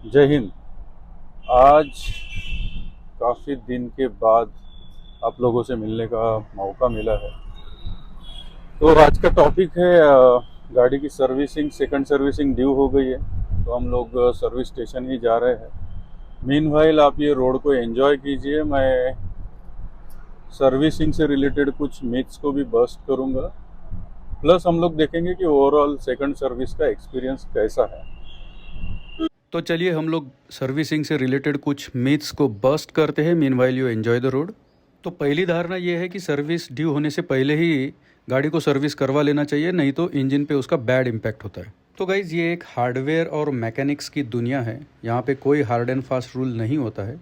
जय हिंद। आज काफ़ी दिन के बाद आप लोगों से मिलने का मौका मिला है। तो आज का टॉपिक है गाड़ी की सर्विसिंग। सेकंड सर्विसिंग ड्यू हो गई है, तो हम लोग सर्विस स्टेशन ही जा रहे हैं। मीनवाइल आप ये रोड को एंजॉय कीजिए। मैं सर्विसिंग से रिलेटेड कुछ मिथ्स को भी बस्ट करूँगा, प्लस हम लोग देखेंगे कि ओवरऑल सेकंड सर्विस का एक्सपीरियंस कैसा है। तो चलिए हम लोग सर्विसिंग से रिलेटेड कुछ मिथ्स को बस्ट करते हैं। Meanwhile you enjoy the road. तो पहली धारणा ये है कि सर्विस ड्यू होने से पहले ही गाड़ी को सर्विस करवा लेना चाहिए, नहीं तो इंजन पे उसका बैड इम्पैक्ट होता है। तो गाइज़, ये एक हार्डवेयर और मैकेनिक्स की दुनिया है। यहाँ पे कोई हार्ड एंड फास्ट रूल नहीं होता है।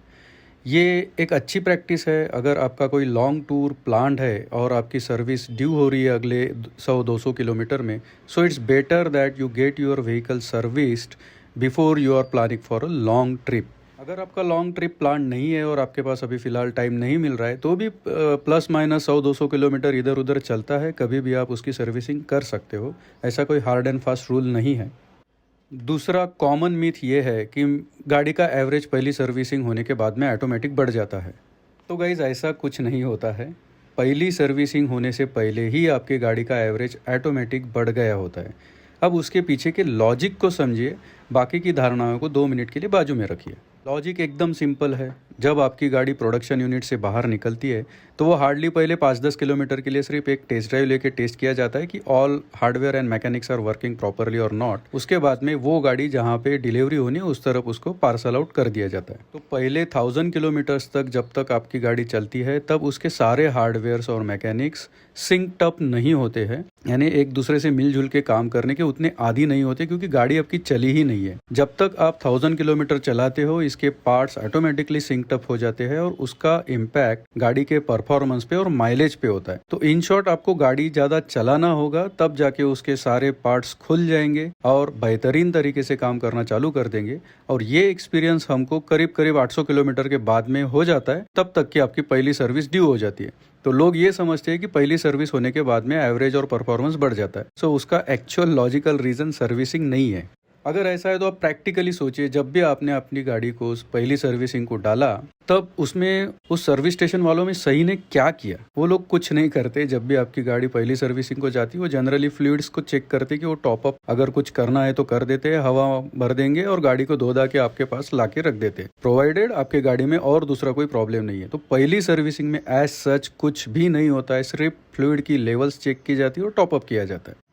ये एक अच्छी प्रैक्टिस है अगर आपका कोई लॉन्ग टूर प्लान्ड है और आपकी सर्विस ड्यू हो रही है अगले 100-200 किलोमीटर में। So it's better that you get your vehicle serviced before you are planning for a long trip. अगर आपका लॉन्ग ट्रिप प्लान नहीं है और आपके पास अभी फ़िलहाल टाइम नहीं मिल रहा है, तो भी प्लस माइनस 100-200 किलोमीटर इधर उधर चलता है, कभी भी आप उसकी सर्विसिंग कर सकते हो। ऐसा कोई हार्ड एंड फास्ट रूल नहीं है। दूसरा कॉमन मिथ ये है कि गाड़ी का एवरेज पहली सर्विसिंग होने के बाद में ऑटोमेटिक बढ़ जाता है। तो गाइज़, ऐसा कुछ नहीं होता है। पहली सर्विसिंग होने से पहले ही आपकी गाड़ी का एवरेज ऑटोमेटिक बढ़ गया होता है। अब उसके पीछे के लॉजिक को समझिए, बाकी की धारणाओं को 2 मिनट के लिए बाजू में रखिए। लॉजिक एकदम सिंपल है। जब आपकी गाड़ी प्रोडक्शन यूनिट से बाहर निकलती है तो वो हार्डली पहले 5-10 किलोमीटर के लिए सिर्फ एक टेस्ट ड्राइव लेके टेस्ट किया जाता है कि all hardware and mechanics are working properly और नॉट। उसके बाद में वो गाड़ी जहाँ पे डिलीवरी होनी है उस तरफ उसको पार्सल आउट कर दिया जाता है। तो पहले 1000 किलोमीटर्स तक जब तक आपकी गाड़ी चलती है तब उसके सारे हार्डवेयर्स और मैकेनिक्स सिंक्ड अप नहीं होते हैं, यानी एक दूसरे से मिलजुल के काम करने के उतने आदी नहीं होते, क्योंकि गाड़ी आपकी चली ही नहीं है। जब तक आप 1000 किलोमीटर चलाते हो इसके पार्ट्स ऑटोमेटिकली सिंक्ड अप हो जाते हैं और उसका इम्पैक्ट गाड़ी के परफॉर्मेंस पे और माइलेज पे होता है। तो इन शॉर्ट, आपको गाड़ी ज्यादा चलाना होगा, तब जाके उसके सारे पार्ट्स खुल जाएंगे और बेहतरीन तरीके से काम करना चालू कर देंगे। और ये एक्सपीरियंस हमको करीब करीब 800 किलोमीटर के बाद में हो जाता है, तब तक कि आपकी पहली सर्विस ड्यू हो जाती है। तो लोग ये समझते हैं कि पहली सर्विस होने के बाद में एवरेज और परफॉर्मेंस बढ़ जाता है। सो उसका एक्चुअल लॉजिकल रीजन सर्विसिंग नहीं है। अगर ऐसा है तो आप प्रैक्टिकली सोचिए, जब भी आपने अपनी गाड़ी को उस पहली सर्विसिंग को डाला तब उसमें उस सर्विस स्टेशन वालों में सही ने क्या किया। वो लोग कुछ नहीं करते। जब भी आपकी गाड़ी पहली सर्विसिंग को जाती है वो जनरली फ्लूइड्स को चेक करते कि वो टॉप अप अगर कुछ करना है तो कर देते हैं, हवा भर देंगे और गाड़ी को धो धा के आपके पास ला के रख देते हैं, प्रोवाइडेड आपके गाड़ी में और दूसरा कोई प्रॉब्लम नहीं है। तो पहली सर्विसिंग में एज सच कुछ भी नहीं होता है, सिर्फ फ्लूइड की लेवल्स चेक की जाती है और टॉप अप किया जाता है।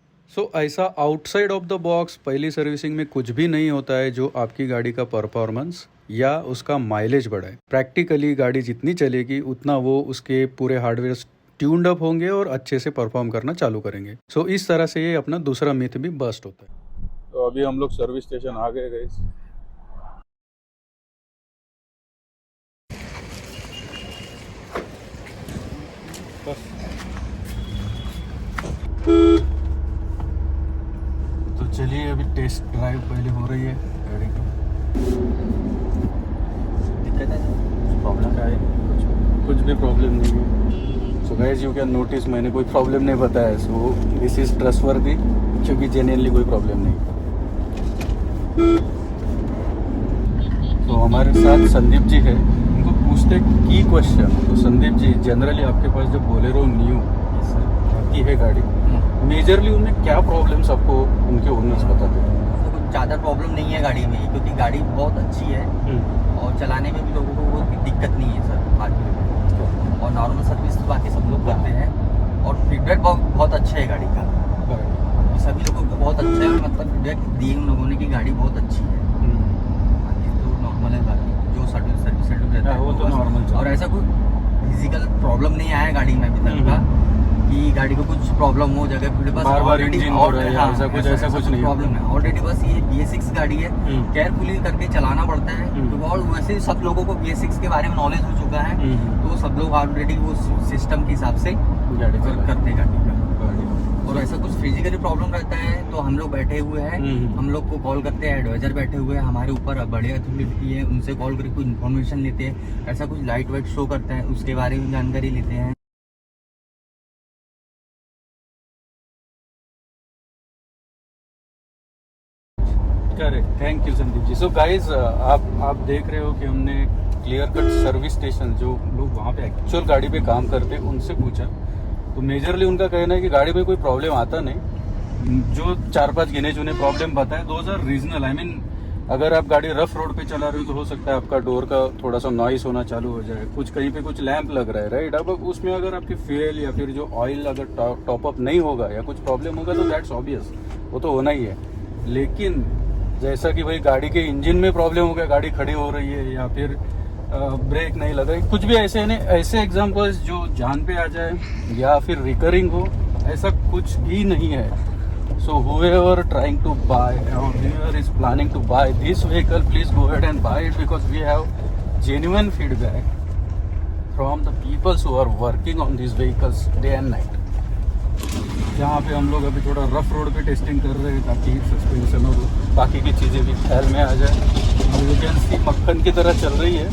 ऐसा आउटसाइड ऑफ द बॉक्स पहली सर्विसिंग में कुछ भी नहीं होता है जो आपकी गाड़ी का परफॉर्मेंस या उसका माइलेज बढ़ाए। प्रैक्टिकली गाड़ी जितनी चलेगी उतना वो उसके पूरे हार्डवेयर ट्यून्ड अप होंगे और अच्छे से परफॉर्म करना चालू करेंगे। इस तरह से ये अपना दूसरा मिथ भी बस्ट होता है। तो अभी हम लोग सर्विस स्टेशन आ गए गाइस। बस। तो चलिए, अभी टेस्ट ड्राइव पहले हो रही है गाड़ी की। दिक्कत है कुछ प्रॉब्लम क्या है? कुछ भी प्रॉब्लम नहीं है। So guys, you can notice मैंने कोई प्रॉब्लम नहीं बताया। सो दिस इज ट्रस्टवर्दी, क्योंकि जेन्युइनली कोई प्रॉब्लम नहीं। तो हमारे साथ संदीप जी है, उनको पूछते की क्वेश्चन। तो संदीप जी, जनरली आपके पास जब बोलेरो न्यू आती है गाड़ी, मेजरली उनमें क्या प्रॉब्लम्स आपको उनके ओनर्स बताते हैं? कुछ ज़्यादा प्रॉब्लम नहीं है गाड़ी में, क्योंकि गाड़ी बहुत अच्छी है और चलाने में भी लोगों को कोई दिक्कत नहीं है सर बाकी। और नॉर्मल सर्विस तो बाकी सब लोग करते हैं और फीडबैक बहुत अच्छा है गाड़ी का। सभी लोगों को बहुत अच्छा है, मतलब फीडबैक दिए उन लोगों ने कि गाड़ी बहुत अच्छी है। बाकी तो नॉर्मल है, बाकी जो सर्विस रहता है वो तो नॉर्मल। और ऐसा कोई फिजिकल प्रॉब्लम नहीं आया गाड़ी में अभी तक का कि गाड़ी को कुछ प्रॉब्लम हो जगह फिर बस ऑलरेडी ऐसा कुछ नहीं प्रॉब्लम है ऑलरेडी। बस ये BS6 गाड़ी है, केयरफुली करके चलाना पड़ता है। और वैसे सब लोगों को BS6 के बारे में नॉलेज हो चुका है, तो सब लोग ऑलरेडी वो सिस्टम के हिसाब से गाड़ी करते हैं गाड़ी का। और ऐसा कुछ फिजिकली प्रॉब्लम रहता है तो हम लोग बैठे हुए हैं, हम लोग को कॉल करते हैं, एडवाइजर बैठे हुए हैं हमारे ऊपर, बड़े अथॉरिटी है, उनसे कॉल करके कोई इन्फॉर्मेशन लेते हैं। ऐसा कुछ लाइट वाइट शो करता है उसके बारे में जानकारी लेते हैं। Correct, thank you Sandeep ji. So guys आप देख रहे हो कि हमने क्लियर कट सर्विस स्टेशन जो लोग वहाँ पे एक्चुअल गाड़ी पे काम करते हैं उनसे पूछा, तो मेजरली उनका कहना है कि गाड़ी में कोई प्रॉब्लम आता नहीं। जो 4-5 गिने चुने प्रॉब्लम बताए those are regional. I mean अगर आप गाड़ी रफ रोड पे चला रहे हो तो हो सकता है आपका डोर का थोड़ा सा नॉइस होना चालू हो जाए, कुछ कहीं पे कुछ लैंप लग रहा है, राइट। अब उसमें अगर आपकी फ्यूल या फिर जो ऑयल अगर टॉप अप नहीं होगा या कुछ प्रॉब्लम होगा तो दैट्स ऑब्वियस, वो तो होना ही है। लेकिन जैसा कि भाई गाड़ी के इंजन में प्रॉब्लम हो गया, गाड़ी खड़ी हो रही है या फिर ब्रेक नहीं लगा, कुछ भी ऐसे नहीं, ऐसे एग्जांपल्स जो जान पे आ जाए या फिर रिकरिंग हो, ऐसा कुछ भी नहीं है। So whoever trying to buy or whoever is planning to buy this vehicle, please go ahead and buy it because we have genuine feedback from the people who are working on these vehicles day and night. यहाँ पे हम लोग अभी थोड़ा rough road पे testing कर रहे हैं ताकि सस्पेंशन और बाकी की चीज़ें भी ख्याल में आ जाए। यू कैन सी मक्खन की तरह चल रही है,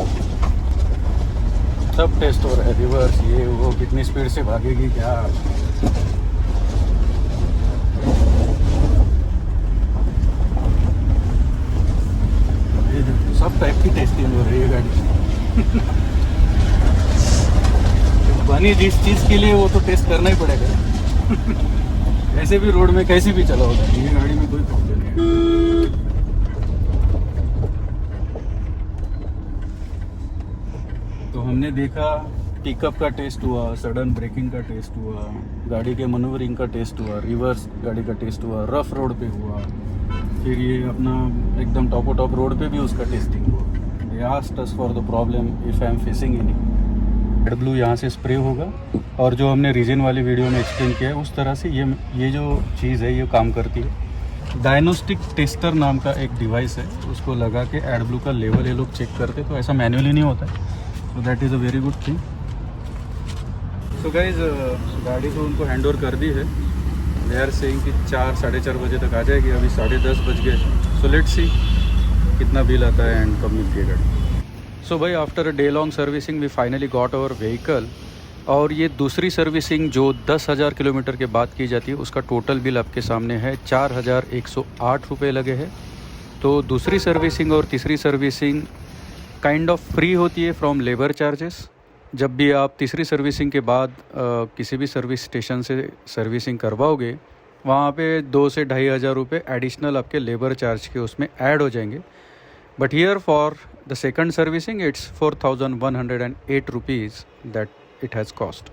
सब टेस्ट हो रहा है, रिवर्स ये वो, कितनी स्पीड से भागेगी क्या। सब टाइप की टेस्टिंग हो रही है गाड़ी। बनी जिस चीज़ के लिए वो तो टेस्ट करना ही पड़ेगा। ऐसे भी रोड में कैसी भी चला होगा, ये गाड़ी में कोई प्रॉब्लम नहीं है। तो हमने देखा पिकअप का टेस्ट हुआ, सडन ब्रेकिंग का टेस्ट हुआ, गाड़ी के मनूवरिंग का टेस्ट हुआ, रिवर्स गाड़ी का टेस्ट हुआ, रफ रोड पे हुआ, फिर ये अपना एकदम टॉप रोड पे भी उसका टेस्टिंग हुआ। They asked us for the problem if I am facing any. Red blue यहाँ से स्प्रे होगा और जो हमने रीजन वाली वीडियो में एक्सप्लेन किया है उस तरह से ये जो चीज़ है ये काम करती है। डायग्नोस्टिक टेस्टर नाम का एक डिवाइस है, उसको लगा के एड ब्लू का लेवल ये लोग चेक करते, तो ऐसा मैन्युअली नहीं होता है। So that is a very good thing. So guys गाड़ी को उनको हैंड ओवर कर दी है। दे आर सेइंग कि 4-4:30 बजे तक आ जाएगी, अभी 10:30 बज गए। सो लेट्स सी कितना बिल आता है एंड कब मिलती है गाड़ी। सो भाई after a day long servicing we finally got our vehicle, और ये दूसरी सर्विसिंग जो 10,000 किलोमीटर के बाद की जाती है उसका टोटल बिल आपके सामने है 4,108 रुपये लगे हैं। तो दूसरी सर्विसिंग और तीसरी सर्विसिंग काइंड ऑफ फ्री होती है फ्रॉम लेबर चार्जेस। जब भी आप तीसरी सर्विसिंग के बाद किसी भी सर्विस स्टेशन से सर्विसिंग करवाओगे वहाँ पे 2 से 2,500 रुपये एडिशनल आपके लेबर चार्ज के उसमें ऐड हो जाएंगे। But here for the second servicing it's 4,108 rupees that it has cost.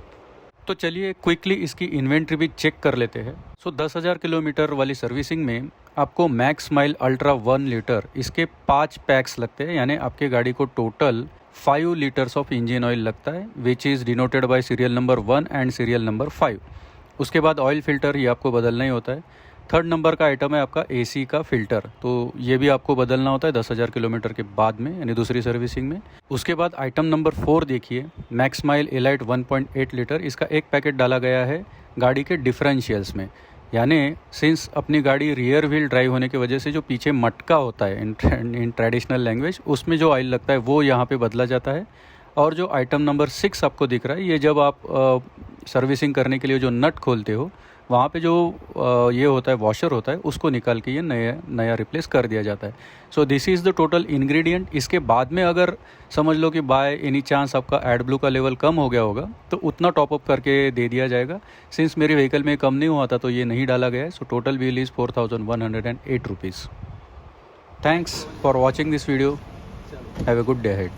तो चलिए क्विकली इसकी इन्वेंट्री भी चेक कर लेते हैं। सो 10,000 किलोमीटर वाली सर्विसिंग में आपको मैक्स माइल अल्ट्रा 1 लीटर इसके 5 पैक्स लगते हैं, यानी आपके गाड़ी को total 5 litres of engine oil लगता है, which is denoted by serial number 1 and serial number 5। उसके बाद ऑयल फ़िल्टर ये आपको बदलना ही होता है। 3rd नंबर का आइटम है आपका AC का फ़िल्टर, तो ये भी आपको बदलना होता है 10,000 किलोमीटर के बाद में, यानी दूसरी सर्विसिंग में। उसके बाद आइटम नंबर 4 देखिए, मैक्स माइल एलाइट 1.8 लीटर, इसका एक पैकेट डाला गया है गाड़ी के डिफरेंशियल्स में, यानी सिंस अपनी गाड़ी रियर व्हील ड्राइव होने की वजह से जो पीछे मटका होता है इन ट्रेडिशनल लैंग्वेज, उसमें जो ऑयल लगता है वो यहाँ पे बदला जाता है। और जो आइटम नंबर 6 आपको दिख रहा है, ये जब आप सर्विसिंग करने के लिए जो नट खोलते हो वहाँ पे जो ये होता है वॉशर होता है, उसको निकाल के ये नया रिप्लेस कर दिया जाता है। So this is the total ingredient. इसके बाद में अगर समझ लो कि बाय एनी चांस आपका एड ब्लू का लेवल कम हो गया होगा तो उतना टॉपअप करके दे दिया जाएगा। सिंस मेरे व्हीकल में कम नहीं हुआ था तो ये नहीं डाला गया है। So total bill is 4,108 rupees. Thanks for watching this video. Have a good day ahead.